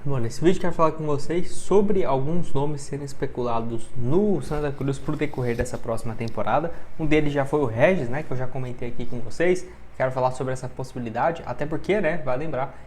Bom, nesse vídeo eu quero falar com vocês sobre alguns nomes sendo especulados no Santa Cruz para o decorrer dessa próxima temporada. Um deles já foi o Regis, né, que eu já comentei aqui com vocês. Quero falar sobre essa possibilidade, até porque, né, vai lembrar,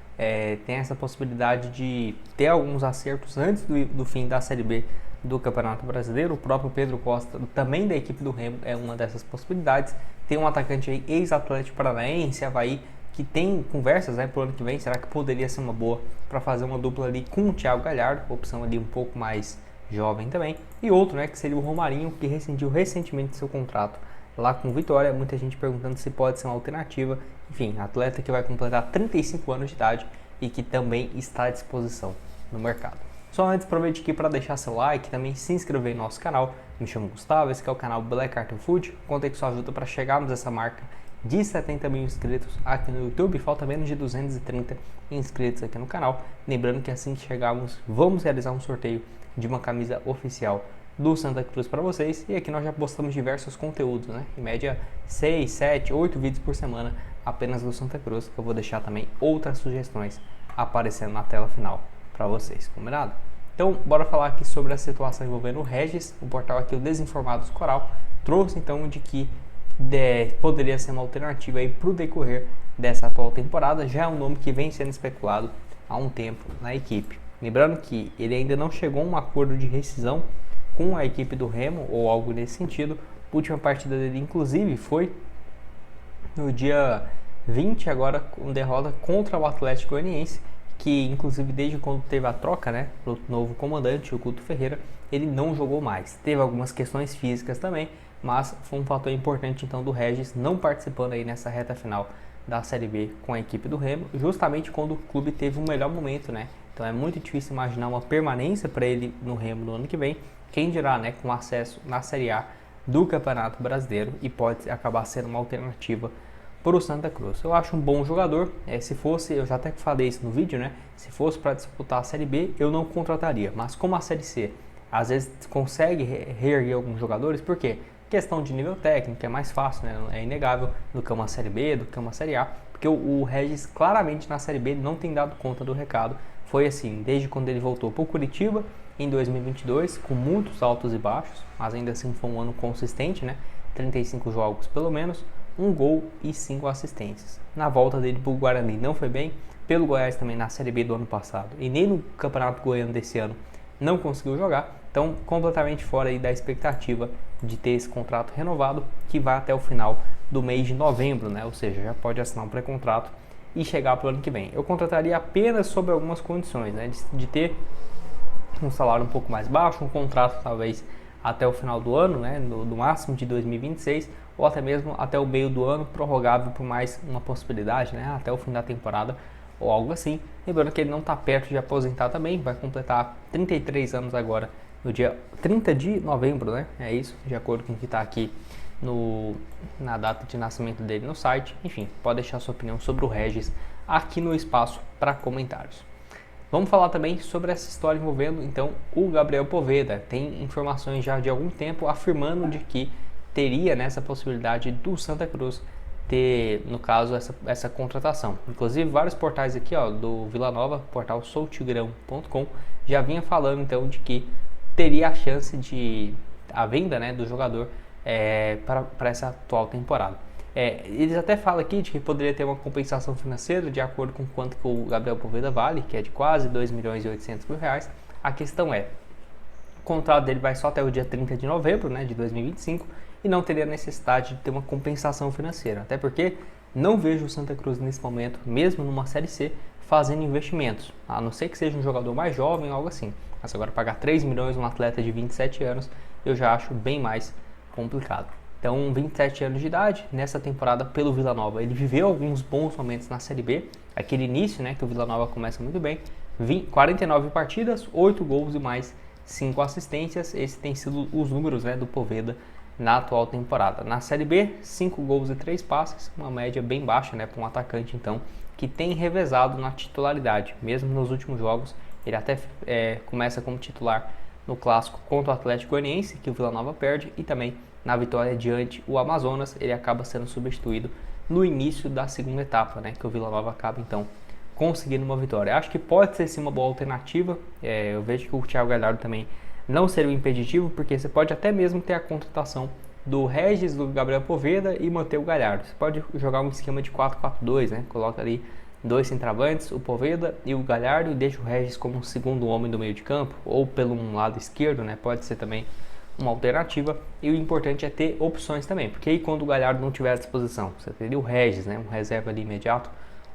tem essa possibilidade de ter alguns acertos antes do fim da Série B do Campeonato Brasileiro. O próprio Pedro Costa, também da equipe do Remo, é uma dessas possibilidades. Tem um atacante aí, ex-Atlético Paranaense, Avaí, que tem conversas, né, pro ano que vem. Será que poderia ser uma boa para fazer uma dupla ali com o Thiago Galhardo, opção ali um pouco mais jovem também. E outro, né, que seria o Romarinho, que rescindiu recentemente seu contrato lá com o Vitória. Muita gente perguntando se pode ser uma alternativa. Enfim, atleta que vai completar 35 anos de idade e que também está à disposição no mercado. Só antes, aproveite aqui para deixar seu like, também se inscrever no nosso canal. Me chamo Gustavo, esse é o canal Black Cartoon Food. Conta com sua ajuda para chegarmos a essa marca de 70 mil inscritos aqui no YouTube. Falta menos de 230 inscritos aqui no canal. Lembrando que assim que chegarmos, vamos realizar um sorteio de uma camisa oficial do Santa Cruz para vocês. E aqui nós já postamos diversos conteúdos, né? Em média 6, 7, 8 vídeos por semana apenas do Santa Cruz. Eu vou deixar também outras sugestões aparecendo na tela final para vocês, combinado? Então, bora falar aqui sobre a situação envolvendo o Regis. O portal aqui, o Desinformados Coral, trouxe então de que poderia ser uma alternativa aí para o decorrer dessa atual temporada. Já é um nome que vem sendo especulado há um tempo na equipe. Lembrando que ele ainda não chegou a um acordo de rescisão com a equipe do Remo ou algo nesse sentido. A última partida dele, inclusive, foi no dia 20, agora com derrota contra o Atlético Goianiense, que inclusive desde quando teve a troca, né, do novo comandante, o Guto Ferreira, ele não jogou mais. Teve algumas questões físicas também, mas foi um fator importante então do Regis não participando aí nessa reta final da Série B com a equipe do Remo, justamente quando o clube teve um melhor momento, né? Então é muito difícil imaginar uma permanência para ele no Remo no ano que vem, quem dirá, né, com acesso na Série A do Campeonato Brasileiro, e pode acabar sendo uma alternativa para o Santa Cruz. Eu acho um bom jogador. Se fosse, eu já até falei isso no vídeo, né? Se fosse para disputar a Série B, eu não contrataria. Mas como a Série C às vezes consegue reerguer alguns jogadores, por quê? Questão de nível técnico, é mais fácil, né? É inegável do que uma Série B, do que uma Série A, porque o Regis claramente na Série B não tem dado conta do recado. Foi assim, desde quando ele voltou para o Curitiba em 2022, com muitos altos e baixos, mas ainda assim foi um ano consistente, né? 35 jogos pelo menos, 1 gol e 5 assistências. Na volta dele para o Guarani não foi bem, pelo Goiás também na Série B do ano passado e nem no Campeonato Goiano desse ano não conseguiu jogar, então completamente fora aí da expectativa de ter esse contrato renovado, que vai até o final do mês de novembro, né? Ou seja, já pode assinar um pré-contrato e chegar para o ano que vem. Eu contrataria apenas sob algumas condições, né? De ter um salário um pouco mais baixo, um contrato talvez até o final do ano, né? No máximo de 2026, ou até mesmo até o meio do ano, prorrogável por mais uma possibilidade, né? Até o fim da temporada ou algo assim. Lembrando que ele não está perto de aposentar também, vai completar 33 anos agora, no dia 30 de novembro, né? É isso, de acordo com o que está aqui na data de nascimento dele no site. Enfim, pode deixar sua opinião sobre o Regis aqui no espaço para comentários. Vamos falar também sobre essa história envolvendo então o Gabriel Poveda. Tem informações já de algum tempo afirmando de que teria nessa possibilidade do Santa Cruz ter, no caso, essa contratação. Inclusive vários portais aqui, ó, do Vila Nova, portal soltigrão.com, já vinha falando então de que teria a chance de a venda, né, do jogador para essa atual temporada. Eles até falam aqui de que poderia ter uma compensação financeira de acordo com quanto que o Gabriel Poveda vale, que é de quase 2 milhões e 800 mil reais. A questão é, o contrato dele vai só até o dia 30 de novembro, né, de 2025, e não teria necessidade de ter uma compensação financeira, até porque não vejo o Santa Cruz nesse momento, mesmo numa Série C, fazendo investimentos, a não ser que seja um jogador mais jovem ou algo assim. Mas agora pagar 3 milhões um atleta de 27 anos, eu já acho bem mais complicado. Então, 27 anos de idade, nessa temporada pelo Vila Nova, ele viveu alguns bons momentos na Série B, aquele início, né, que o Vila Nova começa muito bem, 49 partidas, 8 gols e mais 5 assistências. Esses têm sido os números, né, do Poveda na atual temporada. Na Série B, 5 gols e 3 passes, uma média bem baixa, né, para um atacante então que tem revezado na titularidade. Mesmo nos últimos jogos, ele até começa como titular no clássico contra o Atlético Goianiense, que o Vila Nova perde, e também na vitória diante o Amazonas. Ele acaba sendo substituído no início da segunda etapa, né, que o Vila Nova acaba então conseguindo uma vitória. Acho que pode ser sim uma boa alternativa. Eu vejo que o Thiago Galhardo também não seria um impeditivo, porque você pode até mesmo ter a contratação do Regis, do Gabriel Poveda e manter o Galhardo. Você pode jogar um esquema de 4-4-2, né? Coloca ali 2 centroavantes, o Poveda e o Galhardo, e deixa o Regis como um segundo homem do meio de campo, ou pelo um lado esquerdo, né? Pode ser também uma alternativa. E o importante é ter opções também, porque aí quando o Galhardo não tiver à disposição, você teria o Regis, né? Um reserva ali imediato,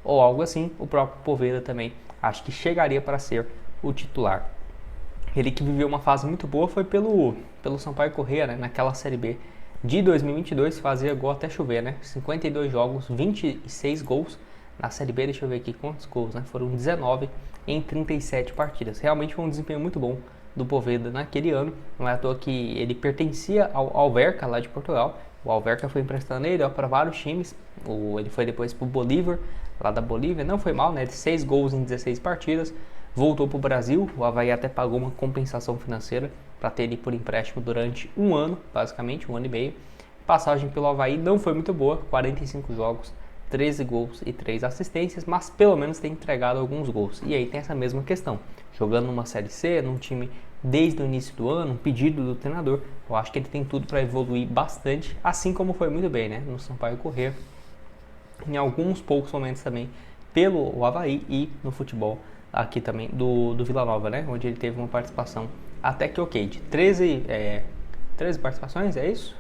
ou algo assim. O próprio Poveda também acho que chegaria para ser o titular. Ele que viveu uma fase muito boa foi pelo Sampaio Corrêa, né? Naquela Série B de 2022, fazia gol até chover, né? 52 jogos, 26 gols. Na Série B, deixa eu ver aqui quantos gols, né? Foram 19 em 37 partidas. Realmente foi um desempenho muito bom do Poveda naquele ano. Não é à toa que ele pertencia ao Alverca, lá de Portugal. O Alverca foi emprestando ele para vários times. Ele foi depois para o Bolívar, lá da Bolívia. Não foi mal, né? De 6 gols em 16 partidas. Voltou para o Brasil. O Avaí até pagou uma compensação financeira para ter ele por empréstimo durante um ano, basicamente, um ano e meio. Passagem pelo Avaí não foi muito boa, 45 jogos, 13 gols e 3 assistências, mas pelo menos tem entregado alguns gols. E aí tem essa mesma questão, jogando numa Série C, num time desde o início do ano, um pedido do treinador, eu acho que ele tem tudo para evoluir bastante, assim como foi muito bem, né, no Sampaio Corrêa, em alguns poucos momentos também pelo Avaí e no futebol aqui também do Vila Nova, né, onde ele teve uma participação até que ok, de 13 participações, é isso?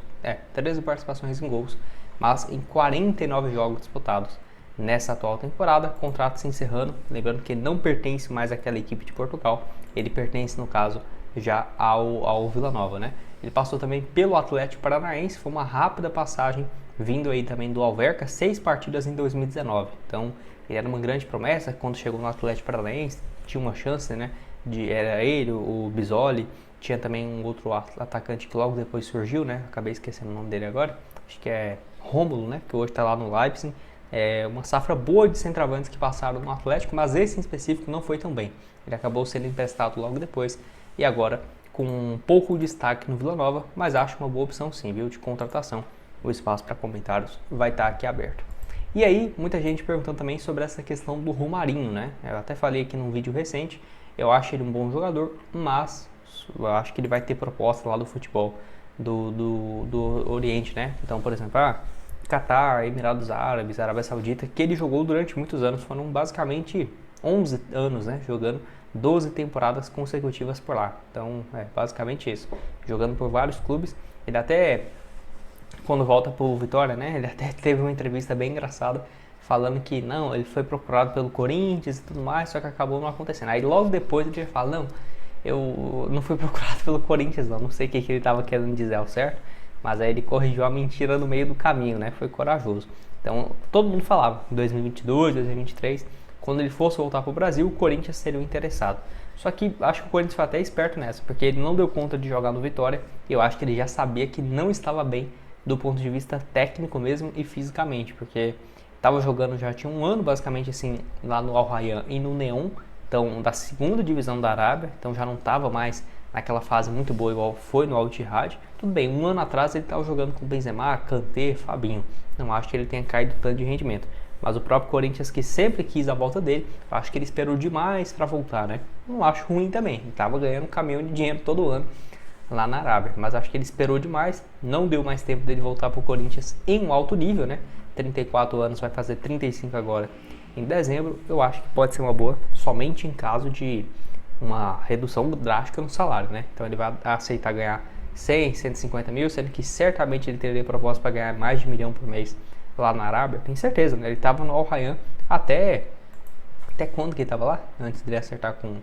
13 participações em gols, mas em 49 jogos disputados nessa atual temporada, contrato se encerrando, lembrando que ele não pertence mais àquela equipe de Portugal, ele pertence no caso já ao Vila Nova, né? Ele passou também pelo Atlético Paranaense, foi uma rápida passagem, vindo aí também do Alverca, 6 partidas em 2019, então ele era uma grande promessa, quando chegou no Atlético Paranaense, tinha uma chance, né? Era ele, o Bisoli, tinha também um outro atacante que logo depois surgiu, né? Acabei esquecendo o nome dele agora, acho que é Rômulo, né? Que hoje está lá no Leipzig. É uma safra boa de centroavantes que passaram no Atlético, mas esse em específico não foi tão bem. Ele acabou sendo emprestado logo depois e agora com um pouco de destaque no Vila Nova, mas acho uma boa opção sim, viu? De contratação. O espaço para comentários vai estar aqui aberto. E aí, muita gente perguntando também sobre essa questão do Romarinho, né? Eu até falei aqui num vídeo recente, eu acho ele um bom jogador, mas eu acho que ele vai ter proposta lá do futebol do Oriente, né? Então, por exemplo, Catar, Emirados Árabes, Arábia Saudita, que ele jogou durante muitos anos, foram basicamente 11 anos, né? Jogando 12 temporadas consecutivas por lá. Então, basicamente isso. Jogando por vários clubes. Ele até, quando volta pro Vitória, né? Ele até teve uma entrevista bem engraçada, falando que não, ele foi procurado pelo Corinthians e tudo mais, só que acabou não acontecendo. Aí logo depois ele já fala, não, eu não fui procurado pelo Corinthians não sei o que ele estava querendo dizer ao certo, mas aí ele corrigiu a mentira no meio do caminho, né, foi corajoso. Então todo mundo falava, em 2022, 2023, quando ele fosse voltar para o Brasil, o Corinthians seria o interessado. Só que acho que o Corinthians foi até esperto nessa, porque ele não deu conta de jogar no Vitória, e eu acho que ele já sabia que não estava bem do ponto de vista técnico mesmo e fisicamente, porque estava jogando já tinha um ano basicamente assim lá no Al Rayyan e no Neon, então da segunda divisão da Arábia, então já não estava mais naquela fase muito boa igual foi no Al Ittihad. Tudo bem, um ano atrás ele estava jogando com Benzema, Kanté, Fabinho, não acho que ele tenha caído tanto de rendimento, mas o próprio Corinthians, que sempre quis a volta dele, acho que ele esperou demais para voltar, né? Não acho ruim também, ele estava ganhando um caminhão de dinheiro todo ano lá na Arábia, mas acho que ele esperou demais, não deu mais tempo dele voltar para o Corinthians em um alto nível, né? 34 anos, vai fazer 35 agora em dezembro, eu acho que pode ser uma boa, somente em caso de uma redução drástica no salário, né? Então ele vai aceitar ganhar 100, 150 mil, sendo que certamente ele teria proposta para ganhar mais de 1 milhão por mês lá na Arábia, tenho certeza, né? Ele estava no Al Rayyan até quando que ele estava lá? Antes de ele acertar com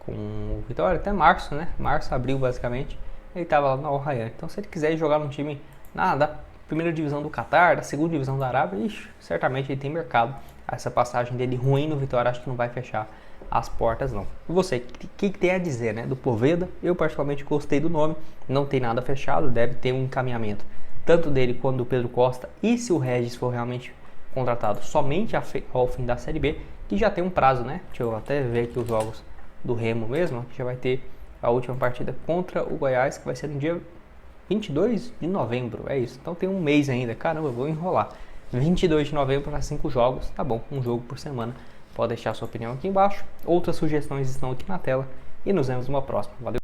o Vitória, até março, né? Março, abril basicamente, ele estava lá no Al Rayyan. Então se ele quiser jogar num time da primeira divisão do Catar, da segunda divisão da Arábia, certamente ele tem mercado. Essa passagem dele ruim no Vitória acho que não vai fechar as portas não. E você, o que tem a dizer, né? Do Poveda, eu particularmente gostei do nome, não tem nada fechado, deve ter um encaminhamento tanto dele quanto do Pedro Costa, e se o Regis for realmente contratado somente ao fim da Série B, que já tem um prazo, né? Deixa eu até ver aqui os jogos do Remo mesmo, que já vai ter a última partida contra o Goiás, que vai ser no dia 22 de novembro, é isso. Então tem um mês ainda, caramba, eu vou enrolar. 22 de novembro para 5 jogos, tá bom, um jogo por semana, Pode deixar sua opinião aqui embaixo. Outras sugestões estão aqui na tela e nos vemos numa próxima. Valeu!